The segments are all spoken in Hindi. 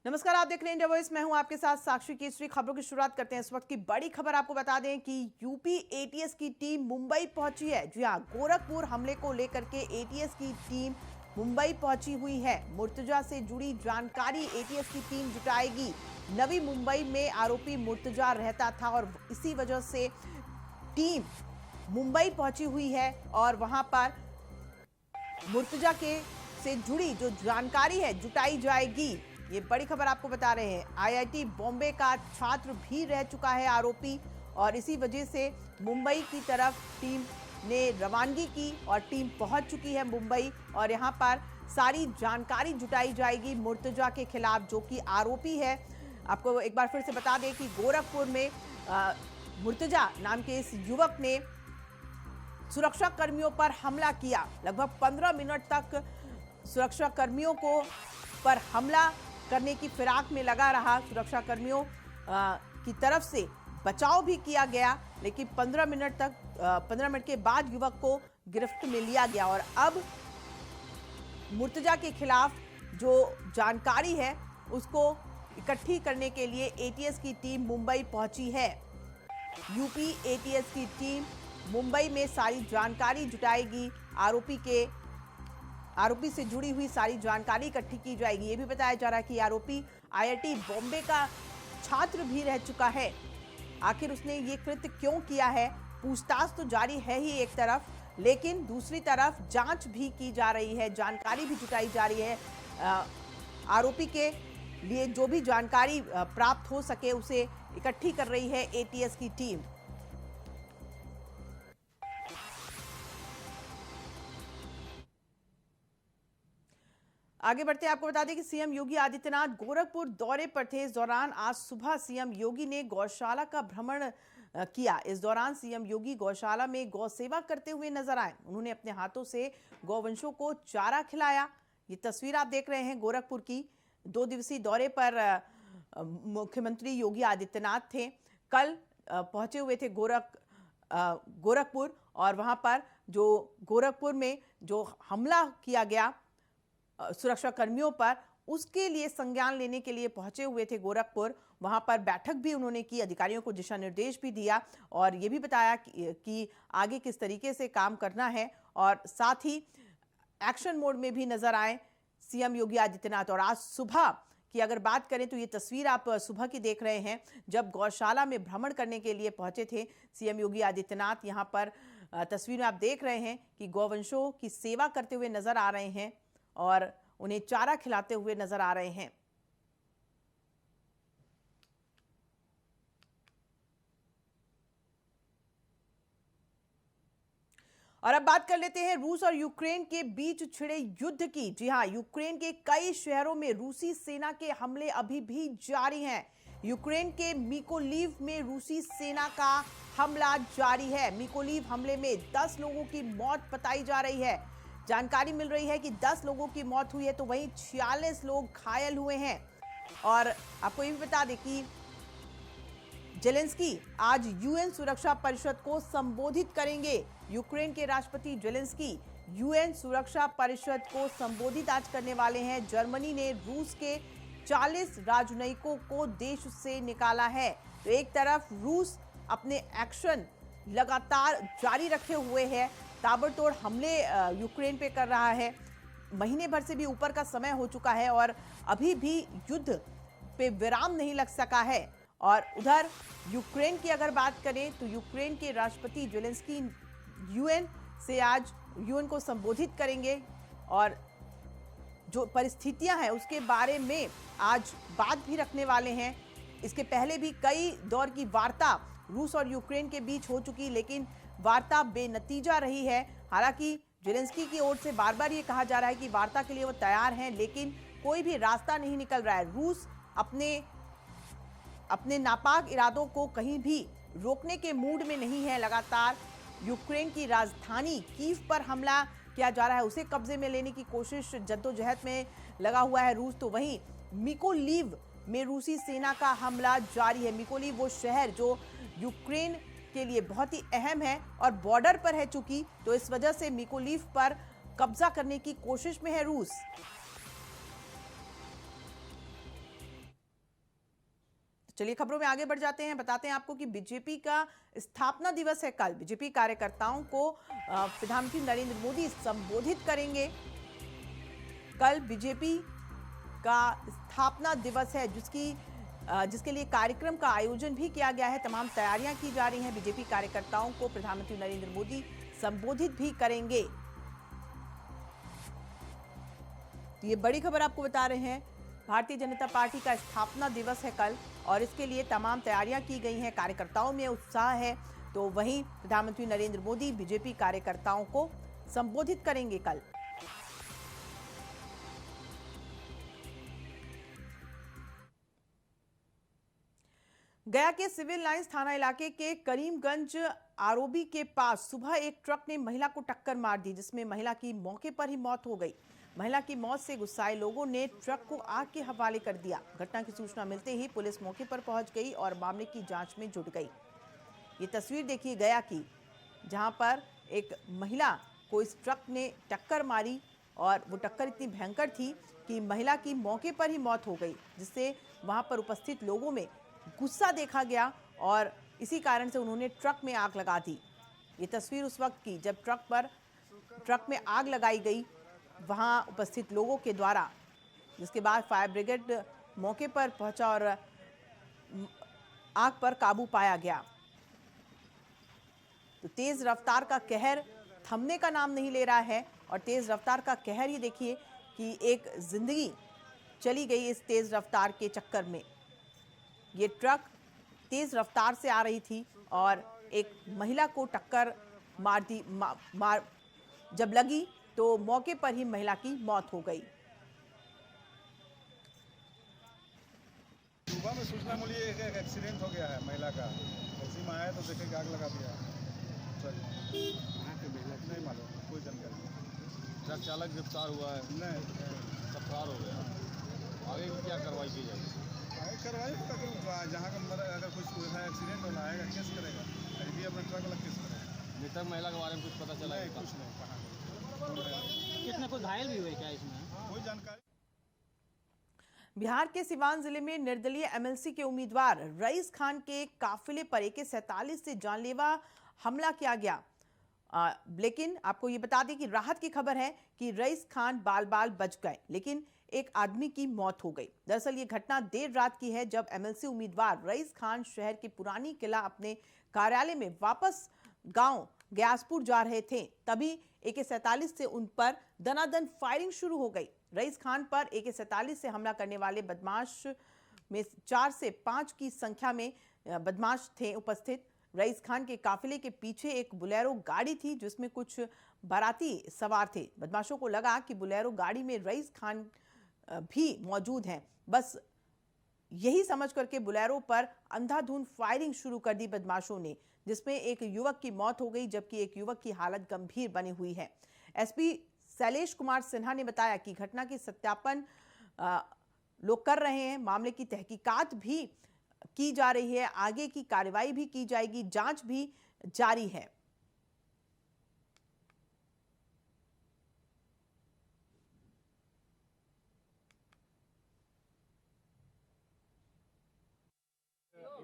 नमस्कार, आप देख रहे हैं इंडिया वॉइस। मैं हूं आपके साथ साक्षी केसरी। खबरों की शुरुआत करते हैं। इस वक्त की बड़ी खबर आपको बता दें कि यूपी एटीएस की टीम मुंबई पहुंची है। जी हां, गोरखपुर हमले को लेकर के एटीएस की टीम मुंबई पहुंची हुई है। मुर्तजा से जुड़ी जानकारी एटीएस की टीम जुटाएगी। नवी मुंबई में आरोपी मुर्तजा रहता था और इसी वजह से टीम मुंबई पहुंची हुई है और वहां पर मुर्तजा के से जुड़ी जो जानकारी है जुटाई जाएगी। ये बड़ी खबर आपको बता रहे हैं। आईआईटी बॉम्बे का छात्र भी रह चुका है आरोपी और इसी वजह से मुंबई की तरफ टीम ने रवानगी की और टीम पहुंच चुकी है मुंबई और यहां पर सारी जानकारी जुटाई जाएगी मुर्तजा के खिलाफ, जो कि आरोपी है। आपको एक बार फिर से बता दें कि गोरखपुर में मुर्तजा नाम के इस युवक ने सुरक्षा कर्मियों पर हमला किया। लगभग 15 मिनट तक सुरक्षा कर्मियों को पर हमला करने की फिराक में लगा रहा। सुरक्षा कर्मियों की तरफ से बचाव भी किया गया, लेकिन 15 मिनट के बाद युवक को गिरफ्त में लिया गया और अब मुर्तजा के खिलाफ जो जानकारी है उसको इकट्ठी करने के लिए एटीएस की टीम मुंबई पहुंची है। यूपी एटीएस की टीम मुंबई में सारी जानकारी जुटाएगी। आरोपी से जुड़ी हुई सारी जानकारी इकट्ठी की जाएगी। ये भी बताया जा रहा है कि आरोपी आईआईटी बॉम्बे का छात्र भी रह चुका है। आखिर उसने ये कृत्य क्यों किया है, पूछताछ तो जारी है ही एक तरफ, लेकिन दूसरी तरफ जांच भी की जा रही है, जानकारी भी जुटाई जा रही है। आरोपी के लिए जो भी जानकारी प्राप्त हो सके उसे इकट्ठी कर रही है एटीएस की टीम। आगे बढ़ते हैं, आपको बता दें कि सीएम योगी आदित्यनाथ गोरखपुर दौरे पर थे। इस दौरान आज सुबह सीएम योगी ने गौशाला का भ्रमण किया। इस दौरान सीएम योगी गौशाला में गौ सेवा करते हुए नजर आए। उन्होंने अपने हाथों से गौवंशों को चारा खिलाया। ये तस्वीर आप देख रहे हैं गोरखपुर की। 2 दिवसीय दौरे पर मुख्यमंत्री योगी आदित्यनाथ थे। कल पहुंचे हुए थे गोरखपुर और वहां पर जो गोरखपुर में जो हमला किया गया सुरक्षा कर्मियों पर, उसके लिए संज्ञान लेने के लिए पहुंचे हुए थे गोरखपुर। वहां पर बैठक भी उन्होंने की, अधिकारियों को दिशा निर्देश भी दिया और ये भी बताया कि आगे किस तरीके से काम करना है और साथ ही एक्शन मोड में भी नजर आए सीएम योगी आदित्यनाथ। और आज सुबह की अगर बात करें तो ये तस्वीर आप सुबह की देख रहे हैं, जब गौशाला में भ्रमण करने के लिए पहुंचे थे सीएम योगी आदित्यनाथ। यहाँ पर तस्वीर में आप देख रहे हैं कि गौवंशों की सेवा करते हुए नजर आ रहे हैं और उन्हें चारा खिलाते हुए नजर आ रहे हैं। और अब बात कर लेते हैं रूस और यूक्रेन के बीच छिड़े युद्ध की। जी हां, यूक्रेन के कई शहरों में रूसी सेना के हमले अभी भी जारी हैं। यूक्रेन के मिकोलीव में रूसी सेना का हमला जारी है। मिकोलीव हमले में 10 लोगों की मौत बताई जा रही है। जानकारी मिल रही है कि 10 लोगों की मौत हुई है तो वहीं 46 लोग घायल हुए हैं। और आपको ये भी बता दें कि जेलेंस्की आज यूएन सुरक्षा परिषद को संबोधित करेंगे। यूक्रेन के राष्ट्रपति जेलेंस्की यूएन सुरक्षा परिषद को संबोधित आज करने वाले हैं। जर्मनी ने रूस के 40 राजनयिकों को देश से निकाला है। तो एक तरफ रूस अपने एक्शन लगातार जारी रखे हुए है, ताबड़तोड़ हमले यूक्रेन पे कर रहा है। महीने भर से भी ऊपर का समय हो चुका है और अभी भी युद्ध पे विराम नहीं लग सका है। और उधर यूक्रेन की अगर बात करें तो यूक्रेन के राष्ट्रपति जेलेंस्की यूएन को संबोधित करेंगे और जो परिस्थितियां हैं उसके बारे में आज बात भी रखने वाले हैं। इसके पहले भी कई दौर की वार्ता रूस और यूक्रेन के बीच हो चुकी, लेकिन वार्ता बेनतीजा रही है। हालांकि जेलेंस्की की ओर से बार बार ये कहा जा रहा है कि वार्ता के लिए वो तैयार हैं, लेकिन कोई भी रास्ता नहीं निकल रहा है। रूस अपने नापाक इरादों को कहीं भी रोकने के मूड में नहीं है। लगातार यूक्रेन की राजधानी कीव पर हमला किया जा रहा है, उसे कब्जे में लेने की कोशिश जद्दोजहद में लगा हुआ है रूस। तो वहीं मिकोलीव में रूसी सेना का हमला जारी है। मिकोलीव वो शहर जो यूक्रेन के लिए बहुत ही अहम है और बॉर्डर पर है चूंकि, तो इस वजह से मिकोलीव पर कब्जा करने की कोशिश में है रूस। चलिए खबरों में आगे बढ़ जाते हैं। बताते हैं आपको कि बीजेपी का स्थापना दिवस है कल। बीजेपी कार्यकर्ताओं को प्रधानमंत्री नरेंद्र मोदी संबोधित करेंगे। कल बीजेपी का स्थापना दिवस है जिसके लिए कार्यक्रम का आयोजन भी किया गया है। तमाम तैयारियां की जा रही हैं। बीजेपी कार्यकर्ताओं को प्रधानमंत्री नरेंद्र मोदी संबोधित भी करेंगे। तो ये बड़ी खबर आपको बता रहे हैं। भारतीय जनता पार्टी का स्थापना दिवस है कल और इसके लिए तमाम तैयारियां की गई हैं। कार्यकर्ताओं में उत्साह है। तो वहीं प्रधानमंत्री नरेंद्र मोदी बीजेपी कार्यकर्ताओं को संबोधित करेंगे कल। गया के सिविल लाइंस थाना इलाके के करीमगंज आरोबी के पास सुबह एक ट्रक ने महिला को टक्कर मार दी, जिसमें महिला की मौके पर ही मौत हो गई। महिला की मौत से गुस्साए लोगों ने ट्रक को आग के हवाले कर दिया। घटना की सूचना मिलते ही पुलिस मौके पर पहुंच गई और मामले की जांच में जुट गई। ये तस्वीर देखिए गया की, जहां पर एक महिला को इस ट्रक ने टक्कर मारी और वो टक्कर इतनी भयंकर थी कि महिला की मौके पर ही मौत हो गई, जिससे वहां पर उपस्थित लोगों में गुस्सा देखा गया और इसी कारण से उन्होंने ट्रक में आग लगा दी। ये तस्वीर उस वक्त की जब ट्रक में आग लगाई गई वहां उपस्थित लोगों के द्वारा, जिसके बाद फायर ब्रिगेड मौके पर पहुंचा और आग पर काबू पाया गया। तो तेज रफ्तार का कहर थमने का नाम नहीं ले रहा है और तेज रफ्तार का कहर ही देखिए कि एक जिंदगी चली गई इस तेज रफ्तार के चक्कर में। ये ट्रक तेज रफ्तार से आ रही थी और एक महिला को टक्कर जब लगी तो मौके पर ही महिला की मौत हो गई। सुबह में सूचना मिली एक एक्सीडेंट हो गया है महिला का। ऐसी में आया तो देखे कि आग लगा दिया। नहीं मालूम, कोई जानकारी नहीं। ट्रक चालक गिरफ्तार हुआ है? नहीं, सब फरार हो गया। आगे की क्या कार्रवाई की जाएगी? कार्रवाई जहाँ का अगर कुछ है एक्सीडेंट होना है केस करेगा। अभी अपना ट्रक वाला केस करेगा। मृतक महिला के बारे में कुछ पता चला है? कुछ नहीं, कहाँ कितने कोई घायल भी हुए क्या इसमें? कोई जानकारी। बिहार के सिवान जिले में निर्दलीय एमएलसी के उम्मीदवार रईस खान के काफिले पर AK-47 से जानलेवा हमला किया गया। लेकिन आपको ये बता दें कि राहत की खबर है कि रईस खान बाल बाल बच गए, लेकिन एक आदमी की मौत हो गई। दरअसल ये घटना देर रात की है, जब एमएलसी उम्मीदवार रईस खान शहर के पुरानी किला अपने कार्यालय में वापस गांव ग्यासपुर जा रहे थे। तभी AK-47 से उन पर दनादन फायरिंग शुरू हो गई। रईस खान पर AK-47 से हमला करने वाले बदमाश में 4 से 5 की संख्या में बदमाश थे उपस्थित। रईस खान के काफिले के पीछे एक बुलेरो गाड़ी थी जिसमें कुछ बाराती सवार थे। बदमाशों को लगा कि बुलेरो गाड़ी में रईस खान भी मौजूद हैं। बस यही समझ करके बुलेरो पर अंधाधुंध फायरिंग शुरू कर दी बदमाशों ने, जिसमें एक युवक की मौत हो गई जबकि एक युवक की हालत गंभीर बनी हुई है। एसपी शैलेश कुमार सिन्हा ने बताया कि घटना की सत्यापन लोग कर रहे हैं। मामले की तहकीकात भी की जा रही है, आगे की कार्रवाई भी की जाएगी, जांच भी जारी है।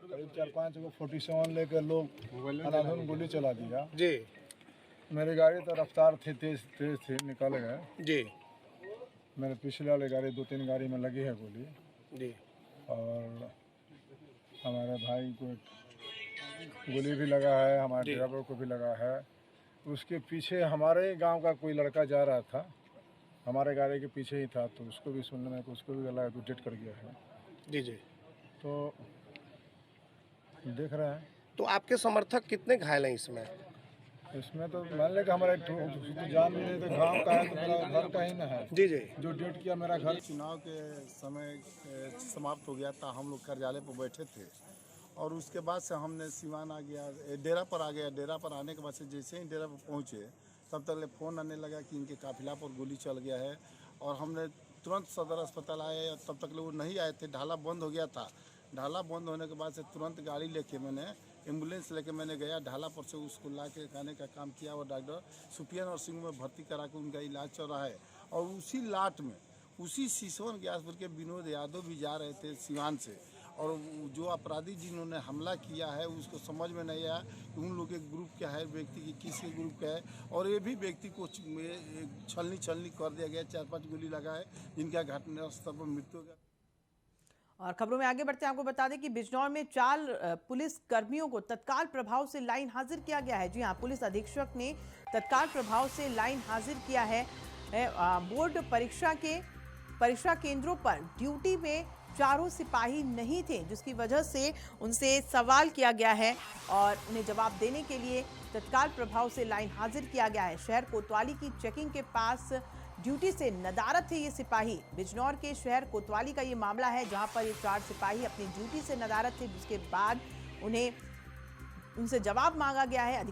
करीब 4-5 को 47 लेकर लोग अंधाधुंध गोली चला दिया जी। मेरी गाड़ी तो रफ्तार थी, तेज थी, निकाल गए जी मेरे पिछले वाले गाड़ी 2-3 गाड़ी में लगी है गोली। जी। और हमारे भाई को गोली भी लगा है, हमारे ड्राइवर को भी लगा है। उसके पीछे हमारे गांव का कोई लड़का जा रहा था, हमारे गाड़ी के पीछे ही था, तो उसको भी सुनने में उसको भी लगा तो डेट कर गया है। जी जी। तो देख रहे हैं। तो आपके समर्थक कितने घायल हैं इसमें? इसमें तो मान ले कि हमारे जान भी नहीं, तो गाँव का है तो मेरा घर का ही ना है। जी जी। जो डेट किया मेरा घर। चुनाव के समय समाप्त हो गया था, हम लोग कार्यालय पर बैठे थे और उसके बाद से हमने सिवान आ गया, डेरा पर आ गया। डेरा पर आने के बाद से जैसे ही डेरा पर पहुँचे तब तक फ़ोन आने लगा कि इनके काफिला पर गोली चल गया है और हमने तुरंत सदर अस्पताल आए। तब तक लोग नहीं आए थे, ढाला बंद हो गया था। ढाला बंद होने के बाद से तुरंत गाड़ी लेके मैंने एम्बुलेंस लेके मैंने गया, ढाला पर से उसको ला के खाने का काम किया और डॉक्टर सुपिया नर्सिंग में भर्ती करा के उनका इलाज चल रहा है। और उसी लाट में उसी सिसवन ग्यासपुर के विनोद यादव भी जा रहे थे सिवान से और जो अपराधी जिन्होंने हमला किया है उसको समझ में नहीं आया कि उन लोग के ग्रुप क्या है, व्यक्ति की किसके ग्रुप का है। और ये भी व्यक्ति को छलनी कर दिया गया, 4-5 गोली लगा है, जिनका घटनास्थल पर मृत्यु हो गया। और खबरों में आगे बढ़ते हैं, आपको बता दें कि बिजनौर में 4 पुलिस कर्मियों को तत्काल प्रभाव से लाइन हाजिर किया गया है। जी हां, पुलिस अधीक्षक ने तत्काल प्रभाव से लाइन हाजिर किया है। बोर्ड परीक्षा केंद्रों पर ड्यूटी में 4 सिपाही नहीं थे, जिसकी वजह से उनसे सवाल किया गया है और उन्हें जवाब देने के लिए तत्काल प्रभाव से लाइन हाजिर किया गया है। शहर कोतवाली की चेकिंग के पास ड्यूटी से नदारत थे ये सिपाही। बिजनौर के शहर कोतवाली का ये मामला है, जहां पर ये 4 सिपाही अपनी ड्यूटी से नदारत थे, जिसके बाद उनसे जवाब मांगा गया है।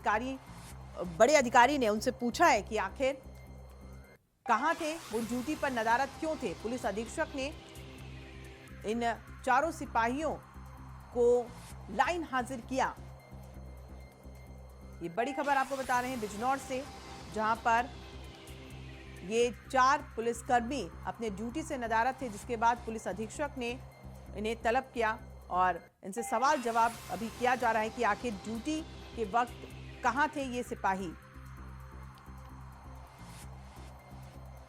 बड़े अधिकारी ने उनसे पूछा है कि आखिर कहां थे, वो ड्यूटी पर नदारत क्यों थे। पुलिस अधीक्षक ने इन 4 सिपाहियों को लाइन हाजिर किया। ये बड़ी खबर आपको बता रहे हैं बिजनौर से, जहां पर ये 4 पुलिसकर्मी अपने ड्यूटी से नदारत थे, जिसके बाद पुलिस अधीक्षक ने इन्हें तलब किया और इनसे सवाल जवाब अभी किया जा रहा है कि आखिर ड्यूटी के वक्त कहां थे ये सिपाही।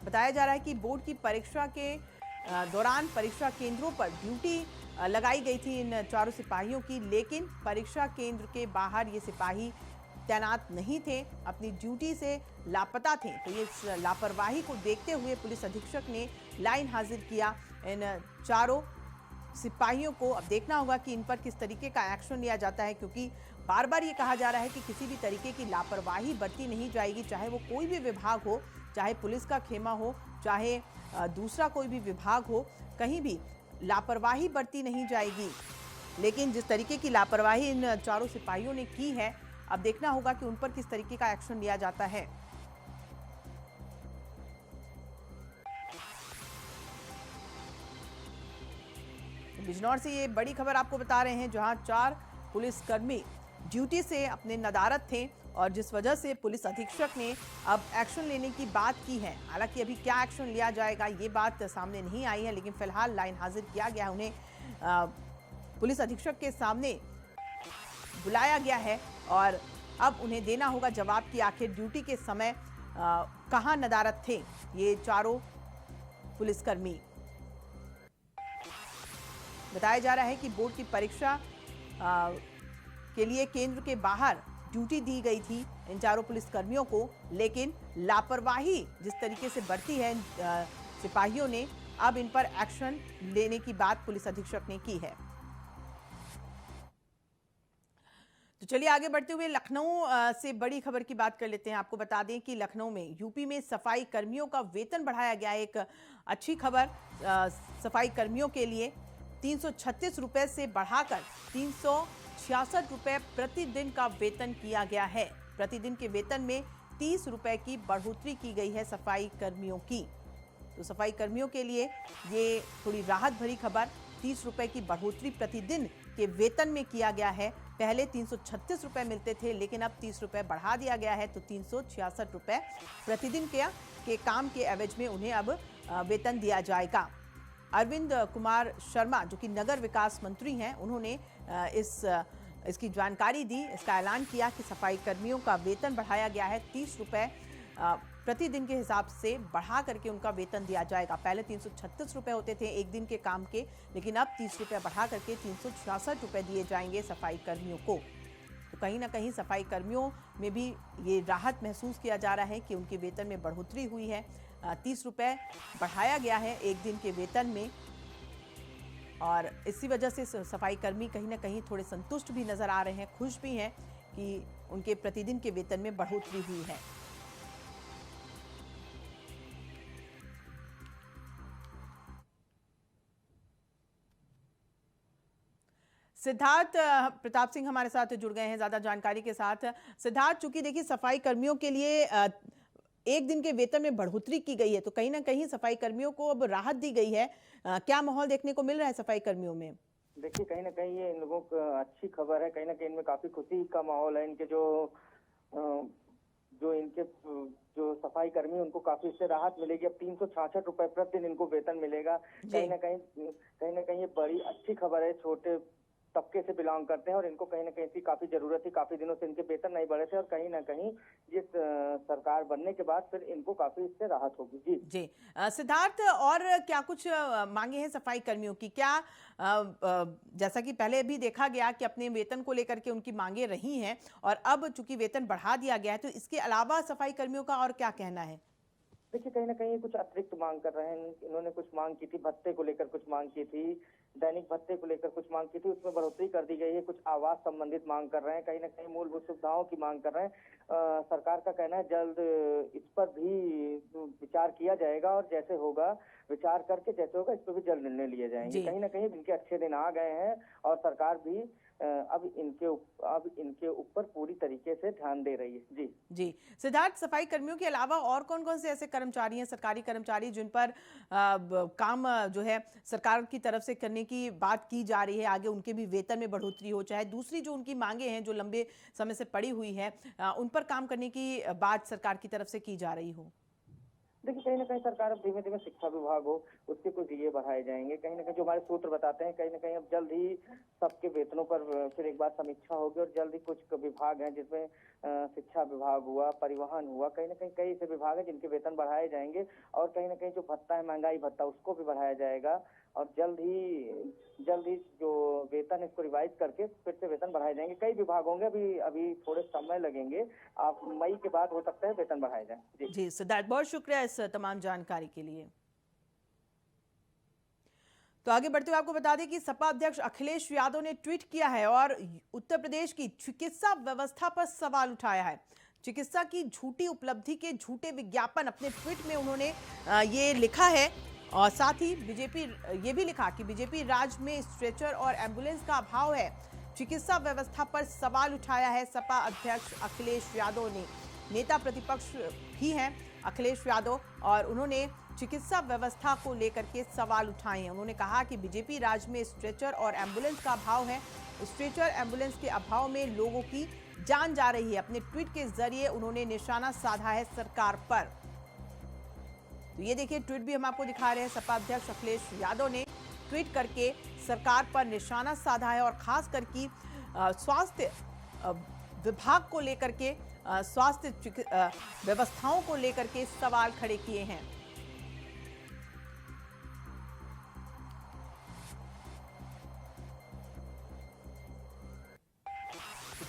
बताया जा रहा है कि बोर्ड की परीक्षा के दौरान परीक्षा केंद्रों पर ड्यूटी लगाई गई थी इन 4 सिपाहियों की, लेकिन परीक्षा केंद्र के बाहर ये सिपाही तैनात नहीं थे, अपनी ड्यूटी से लापता थे। तो ये लापरवाही को देखते हुए पुलिस अधीक्षक ने लाइन हाजिर किया इन 4 सिपाहियों को। अब देखना होगा कि इन पर किस तरीके का एक्शन लिया जाता है, क्योंकि बार बार ये कहा जा रहा है कि किसी भी तरीके की लापरवाही बरती नहीं जाएगी, चाहे वो कोई भी विभाग हो, चाहे पुलिस का खेमा हो, चाहे दूसरा कोई भी विभाग हो, कहीं भी लापरवाही बरती नहीं जाएगी। लेकिन जिस तरीके की लापरवाही इन 4 सिपाहियों ने की है, अब देखना होगा कि उन पर किस तरीके का एक्शन लिया जाता है। बिजनौर से ये बड़ी खबर आपको बता रहे हैं, जहां 4 पुलिसकर्मी ड्यूटी से अपने नदारत थे और जिस वजह से पुलिस अधीक्षक ने अब एक्शन लेने की बात की है। हालांकि अभी क्या एक्शन लिया जाएगा ये बात सामने नहीं आई है, लेकिन फिलहाल लाइन हाजिर किया गया, उन्हें पुलिस अधीक्षक के सामने बुलाया गया है और अब उन्हें देना होगा जवाब कि आखिर ड्यूटी के समय कहां नदारत थे ये 4 पुलिसकर्मी। बताया जा रहा है कि बोर्ड की परीक्षा के लिए केंद्र के बाहर ड्यूटी दी गई थी इन 4 पुलिसकर्मियों को, लेकिन लापरवाही जिस तरीके से बरती है सिपाहियों ने, अब इन पर एक्शन लेने की बात पुलिस अधीक्षक ने की है। तो चलिए आगे बढ़ते हुए लखनऊ से बड़ी खबर की बात कर लेते हैं। आपको बता दें कि लखनऊ में यूपी में सफाई कर्मियों का वेतन बढ़ाया गया है। एक अच्छी खबर सफाई कर्मियों के लिए 336 रुपए से बढ़ाकर 366 रुपए प्रतिदिन का वेतन किया गया है। प्रतिदिन के वेतन में 30 रुपए की बढ़ोतरी की गई है सफाई कर्मियों की। तो सफाई कर्मियों के लिए ये थोड़ी राहत भरी खबर, 30 रुपए की बढ़ोतरी प्रतिदिन के वेतन में किया गया है। पहले 336 रुपए मिलते थे, लेकिन अब 30 रुपए बढ़ा दिया गया है, तो 366 रुपए प्रतिदिन के काम के एवज में उन्हें अब वेतन दिया जाएगा। अरविंद कुमार शर्मा, जो कि नगर विकास मंत्री हैं, उन्होंने इसकी जानकारी दी, इसका ऐलान किया कि सफाई कर्मियों का वेतन बढ़ाया गया है। 30 रुपए प्रतिदिन के हिसाब से बढ़ा करके उनका वेतन दिया जाएगा। पहले 336 रुपए होते थे एक दिन के काम के, लेकिन अब 30 रुपए बढ़ा करके 366 रुपए दिए जाएंगे सफाई कर्मियों को। तो कहीं ना कहीं सफाई कर्मियों में भी ये राहत महसूस किया जा रहा है कि उनके वेतन में बढ़ोतरी हुई है। 30 रुपए बढ़ाया गया है एक दिन के वेतन में, और इसी वजह से सफाई कर्मी कहीं ना कहीं थोड़े संतुष्ट भी नजर आ रहे हैं, खुश भी हैं कि उनके प्रतिदिन के वेतन में बढ़ोतरी हुई है। सिद्धार्थ प्रताप सिंह हमारे साथ जुड़ गए हैं ज्यादा जानकारी के साथ। सिद्धार्थ, चूंकि देखिए सफाई कर्मियों के लिए एक दिन के वेतन में बढ़ोतरी की गई है, तो कहीं ना कहीं सफाई कर्मियों को अब राहत दी गई है। क्या माहौल देखने को मिल रहा है सफाई कर्मियों में? देखिए, कहीं ना कहीं ये इन लोगों को अच्छी खबर है। कहीं ना कहीं इनमें काफी खुशी का माहौल है। इनके जो जो इनके जो सफाई कर्मी हैं, उनको काफी इससे राहत मिलेगी। अब 366 रुपए प्रतिदिन इनको वेतन मिलेगा। कहीं ना कहीं ये बड़ी अच्छी खबर है। छोटे तबके से बिलोंग करते हैं और इनको कहीं ना कहीं इसकी काफी जरूरत थी। काफी दिनों से इनके वेतन नहीं बढ़े थे और कहीं ना कहीं ये सरकार बनने के बाद फिर इनको काफी इससे राहत होगी। जी जी सिद्धार्थ, और क्या कुछ मांगे हैं सफाई कर्मियों की? क्या जैसा कि पहले भी देखा गया कि अपने वेतन को लेकर के उनकी मांगे रही हैं और अब चूंकि वेतन बढ़ा दिया गया है, तो इसके अलावा सफाई कर्मियों का और क्या कहना है? देखिए, कहीं ना कहीं कुछ अतिरिक्त मांग कर रहे हैं। इन्होंने कुछ मांग की थी, भत्ते को लेकर कुछ मांग की थी, दैनिक भत्ते को लेकर कुछ मांग की थी, उसमें बढ़ोतरी कर दी गई है। कुछ आवास संबंधित मांग कर रहे हैं, कहीं ना कहीं मूलभूत सुविधाओं की मांग कर रहे हैं। सरकार का कहना है जल्द इस पर भी विचार किया जाएगा और जैसे होगा विचार करके जैसे होगा इस पर भी जल्द निर्णय लिए जाएंगे। कहीं ना कहीं इनके अच्छे दिन आ गए हैं और सरकार भी अब इनके ऊपर पूरी तरीके से ध्यान दे रही है। जी सिद्धार्थ, सफाई कर्मियों के अलावा और कौन कौन से ऐसे कर्मचारी हैं, सरकारी कर्मचारी, जिन पर काम जो है सरकार की तरफ से करने की बात की जा रही है, आगे उनके भी वेतन में बढ़ोतरी हो, चाहे दूसरी जो उनकी मांगे हैं जो लंबे समय से पड़ी हुई है उन पर काम करने की बात सरकार की तरफ से की जा रही हो? देखिए, कहीं ना कहीं सरकार अब धीमे धीमे शिक्षा विभाग हो उसके कुछ डीए बढ़ाए जाएंगे। कहीं ना कहीं जो हमारे सूत्र बताते हैं, कहीं ना कहीं अब जल्द ही सबके वेतनों पर फिर एक बार समीक्षा होगी और जल्द ही कुछ विभाग हैं जिसमें शिक्षा विभाग हुआ, परिवहन हुआ, कहीं ना कहीं कई ऐसे विभाग हैं जिनके वेतन बढ़ाए जाएंगे और कहीं ना कहीं जो भत्ता है, महंगाई भत्ता, उसको भी बढ़ाया जाएगा और जल्द ही जो वेतन इसको रिवाइज करके फिर से वेतन बढ़ाए जाएंगे। कई विभाग होंगे, अभी थोड़े समय लगेंगे। आप मई के बाद हो सकता है वेतन बढ़ाए जाए। जी सिद्धार्थ, बहुत शुक्रिया इस तमाम जानकारी के लिए। तो आगे बढ़ते हुए आपको बता दें कि सपा अध्यक्ष अखिलेश यादव ने ट्वीट किया है और उत्तर प्रदेश की चिकित्सा व्यवस्था पर सवाल उठाया है। चिकित्सा की झूठी उपलब्धि के झूठे विज्ञापन अपने ट्वीट में उन्होंने ये लिखा है और साथ ही बीजेपी ये भी लिखा कि बीजेपी राज में स्ट्रेचर और एम्बुलेंस का अभाव है। चिकित्सा व्यवस्था पर सवाल उठाया है सपा अध्यक्ष अखिलेश यादव ने। नेता प्रतिपक्ष भी हैं अखिलेश यादव और उन्होंने चिकित्सा व्यवस्था को लेकर के सवाल उठाए हैं। उन्होंने कहा कि बीजेपी राज में स्ट्रेचर और एम्बुलेंस का अभाव है। स्ट्रेचर एम्बुलेंस के अभाव में लोगों की जान जा रही है। अपने ट्वीट के जरिए उन्होंने निशाना साधा है सरकार पर। तो ये देखिए, ट्वीट भी हम आपको दिखा रहे हैं। सपा अध्यक्ष अखिलेश यादव ने ट्वीट करके सरकार पर निशाना साधा है और खास करके स्वास्थ्य विभाग को लेकर के, स्वास्थ्य व्यवस्थाओं को लेकर के सवाल खड़े किए हैं।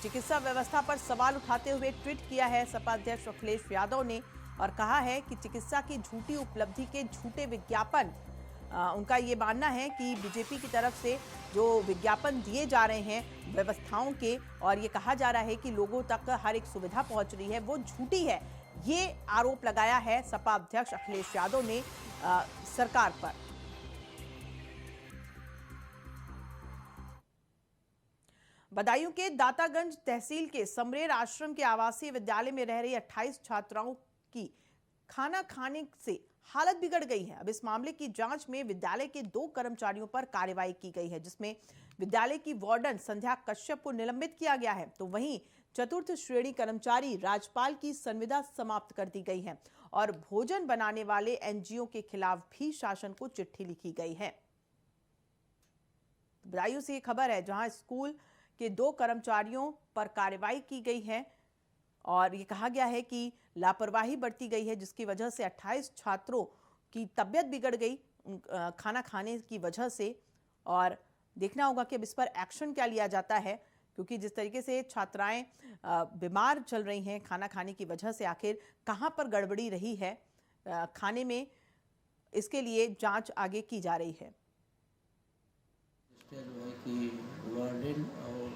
चिकित्सा व्यवस्था पर सवाल उठाते हुए ट्वीट किया है सपा अध्यक्ष अखिलेश यादव ने और कहा है कि चिकित्सा की झूठी उपलब्धि के झूठे विज्ञापन, उनका ये मानना है कि बीजेपी की तरफ से जो विज्ञापन दिए जा रहे हैं व्यवस्थाओं के और ये कहा जा रहा है कि लोगों तक हर एक सुविधा पहुंच रही है, वो झूठी है। ये आरोप लगाया है सपा अध्यक्ष अखिलेश यादव ने सरकार पर। बदायूं के दातागंज तहसील के समरेर आश्रम के आवासीय विद्यालय में रह रही 28 छात्राओं की खाना खाने से हालत बिगड़ गई है। अब इस मामले की जांच में विद्यालय के 2 कर्मचारियों पर कार्रवाई की गई है, जिसमें विद्यालय की वार्डन संध्या कश्यप को निलंबित किया गया है, तो वहीं चतुर्थ श्रेणी कर्मचारी राजपाल की संविदा समाप्त कर दी गई है और भोजन बनाने वाले एनजीओ के खिलाफ भी शासन को चिट्ठी लिखी गई है। बदायूं से ये खबर है जहां स्कूल के 2 कर्मचारियों पर कार्रवाई की गई है और ये कहा गया है कि लापरवाही बरती गई है, जिसकी वजह से 28 छात्रों की तबीयत बिगड़ गई खाना खाने की वजह से। और देखना होगा कि अब इस पर एक्शन क्या लिया जाता है, क्योंकि जिस तरीके से छात्राएं बीमार चल रही हैं खाना खाने की वजह से, आखिर कहां पर गड़बड़ी रही है खाने में, इसके लिए जांच आगे की जा रही है। जो है कि वार्डन और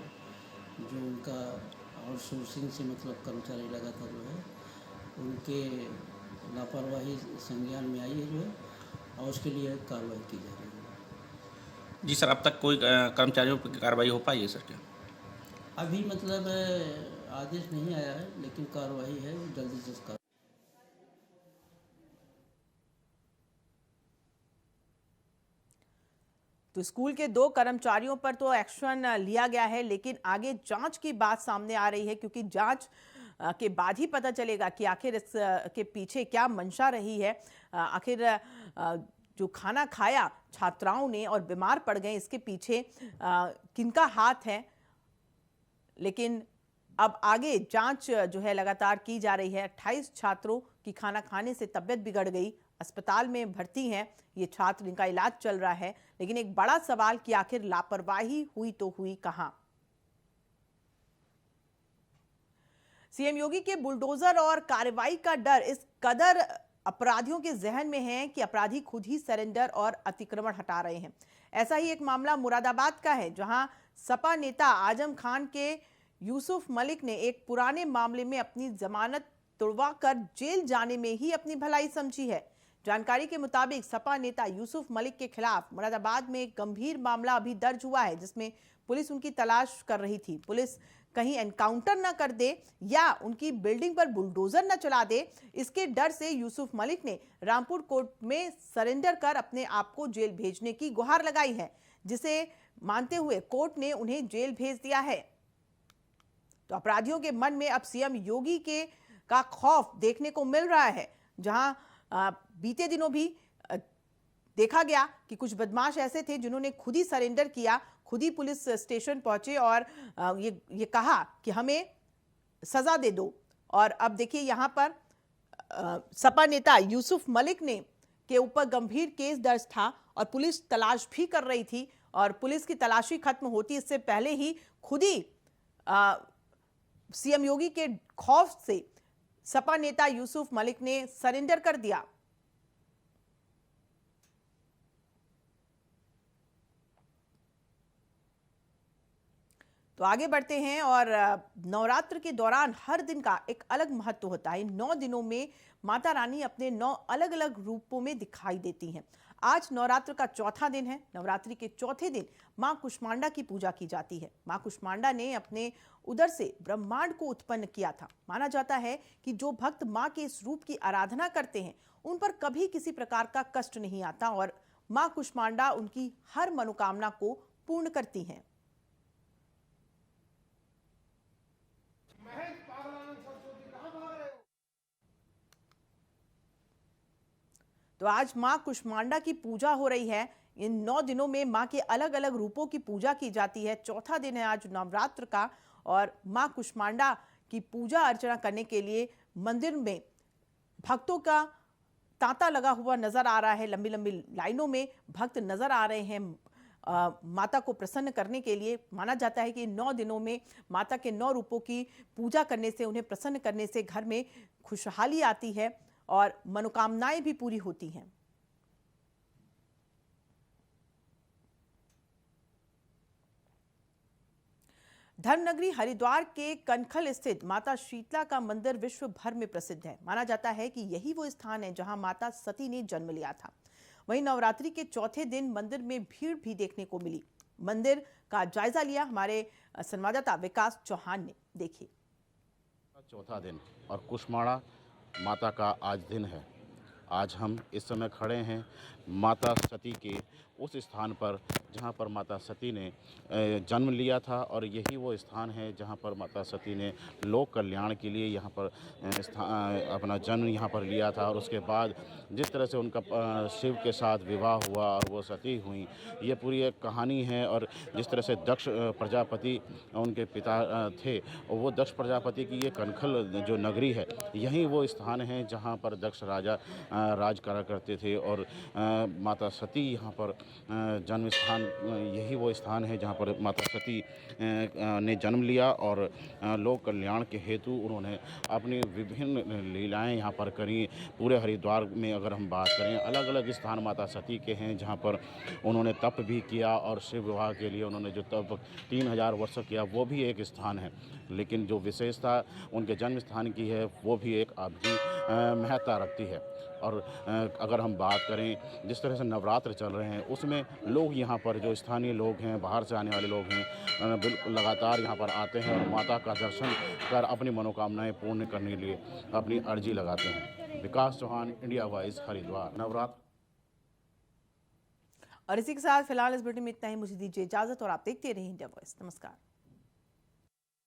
जो उनका आउटसोर्सिंग से मतलब कर्मचारी लगा था जो है, उनके लापरवाही संज्ञान में आई है जो है और उसके लिए कार्रवाई की जा रही है। जी सर, अब तक कोई कर्मचारियों पर कार्रवाई हो पाई है सर क्या? अभी मतलब आदेश नहीं आया है, लेकिन कार्रवाई है जल्दी से। तो स्कूल के 2 कर्मचारियों पर तो एक्शन लिया गया है, लेकिन आगे जांच की बात सामने आ रही है, क्योंकि जांच के बाद ही पता चलेगा कि आखिर इस के पीछे क्या मंशा रही है। आखिर जो खाना खाया छात्राओं ने और बीमार पड़ गए, इसके पीछे किनका हाथ है। लेकिन अब आगे जांच जो है लगातार की जा रही है। 28 छात्रों की खाना खाने से तबीयत बिगड़ गई, अस्पताल में भर्ती हैं ये छात्र, इनका इलाज चल रहा है। लेकिन एक बड़ा सवाल कि आखिर लापरवाही हुई तो हुई कहां। सीएम योगी के बुलडोजर और कार्रवाई का डर इस कदर अपराधियों के जहन में है कि अपराधी खुद ही सरेंडर और अतिक्रमण हटा रहे हैं। ऐसा ही एक मामला मुरादाबाद का है, जहां सपा नेता आजम खान के यूसुफ मलिक ने एक पुराने मामले में अपनी जमानत तुड़वाकर जेल जाने में ही अपनी भलाई समझी है। जानकारी के मुताबिक सपा नेता यूसुफ मलिक के खिलाफ मुरादाबाद में एक गंभीर मामला अभी दर्ज हुआ है, जिसमें पुलिस उनकी तलाश कर रही थी। पुलिस कहीं एनकाउंटर न कर दे या उनकी बिल्डिंग पर बुलडोजर न चला दे, इसके डर से यूसुफ मलिक ने रामपुर कोर्ट में सरेंडर कर अपने आप को जेल भेजने की गुहार लगाई है, जिसे मानते हुए कोर्ट ने उन्हें जेल भेज दिया है। तो अपराधियों के मन में अब सीएम योगी का खौफ देखने को मिल रहा है, जहां बीते दिनों भी देखा गया कि कुछ बदमाश ऐसे थे जिन्होंने खुद ही सरेंडर किया, खुद ही पुलिस स्टेशन पहुंचे और ये कहा कि हमें सजा दे दो। और अब देखिए यहां पर सपा नेता यूसुफ मलिक ने के ऊपर गंभीर केस दर्ज था और पुलिस तलाश भी कर रही थी, और पुलिस की तलाशी खत्म होती इससे पहले ही खुद ही सीएम योगी के खौफ से सपा नेता यूसुफ मलिक ने सरेंडर कर दिया। तो आगे बढ़ते हैं, और नवरात्र के दौरान हर दिन का एक अलग महत्व होता है। 9 दिनों में माता रानी अपने 9 अलग अलग रूपों में दिखाई देती हैं। आज नवरात्र का चौथा दिन है। नवरात्रि के चौथे दिन मां कुष्मांडा की पूजा की जाती है। मां कुष्मांडा ने अपने उदर से ब्रह्मांड को उत्पन्न किया था। माना जाता है कि जो भक्त मां के इस रूप की आराधना करते हैं, उन पर कभी किसी प्रकार का कष्ट नहीं आता और मां कुष्मांडा उनकी हर मनोकामना को पूर्ण करती हैं। तो आज मां कुष्मांडा की पूजा हो रही है। इन 9 दिनों में मां के अलग अलग रूपों की पूजा की जाती है। चौथा दिन है आज नवरात्र का, और मां कुष्मांडा की पूजा अर्चना करने के लिए मंदिर में भक्तों का तांता लगा हुआ नजर आ रहा है। लंबी लंबी लाइनों में भक्त नजर आ रहे हैं माता को प्रसन्न करने के लिए। माना जाता है कि 9 दिनों में माता के 9 रूपों की पूजा करने से, उन्हें प्रसन्न करने से घर में खुशहाली आती है और मनोकामनाएं भी पूरी होती हैं। धर्मनगरी हरिद्वार के कनखल स्थित माता शीतला का मंदिर विश्व भर में प्रसिद्ध है। माना जाता है कि यही वो स्थान है जहां माता सती ने जन्म लिया था। वहीं नवरात्रि के चौथे दिन मंदिर में भीड़ भी देखने को मिली। मंदिर का जायजा लिया हमारे संवाददाता विकास चौहान ने। देखिए, चौथा दिन और कुष्मांडा माता का आज दिन है। आज हम इस समय खड़े हैं माता सती के उस स्थान पर जहाँ पर माता सती ने जन्म लिया था, और यही वो स्थान है जहाँ पर माता सती ने लोक कल्याण के लिए यहाँ पर अपना जन्म यहाँ पर लिया था। और उसके बाद जिस तरह से उनका शिव के साथ विवाह हुआ और वो सती हुई, ये पूरी एक कहानी है। और जिस तरह से दक्ष प्रजापति उनके पिता थे, और वो दक्ष प्रजापति की ये कनखल जो नगरी है, यही वो स्थान है जहाँ पर दक्ष राजा राज करा करते थे। और माता सती यहाँ पर जन्म स्थान, यही वो स्थान है जहाँ पर माता सती ने जन्म लिया और लोक कल्याण के हेतु उन्होंने अपनी विभिन्न लीलाएं यहाँ पर करी। पूरे हरिद्वार में अगर हम बात करें, अलग अलग स्थान माता सती के हैं जहाँ पर उन्होंने तप भी किया, और शिव विवाह के लिए उन्होंने जो तप 3000 वर्ष किया वो भी एक स्थान है। लेकिन जो विशेषता उनके जन्म स्थान की है वो भी एक अभी महत्ता रखती है। और अगर हम बात करें जिस तरह से नवरात्र चल रहे हैं, उसमें लोग यहाँ पर जो स्थानीय लोग हैं, बाहर से आने वाले लोग हैं, बिल्कुल लगातार यहाँ पर आते हैं और माता का दर्शन कर अपनी मनोकामनाएं पूर्ण करने के लिए अपनी अर्जी लगाते हैं। विकास चौहान, इंडिया वॉइस, हरिद्वार। नवरात्र। और इसी के साथ फिलहाल इस बुलेटिन में इतना ही। मुझे दीजिए इजाजत और आप देखते रहिए इंडिया वॉइस। नमस्कार।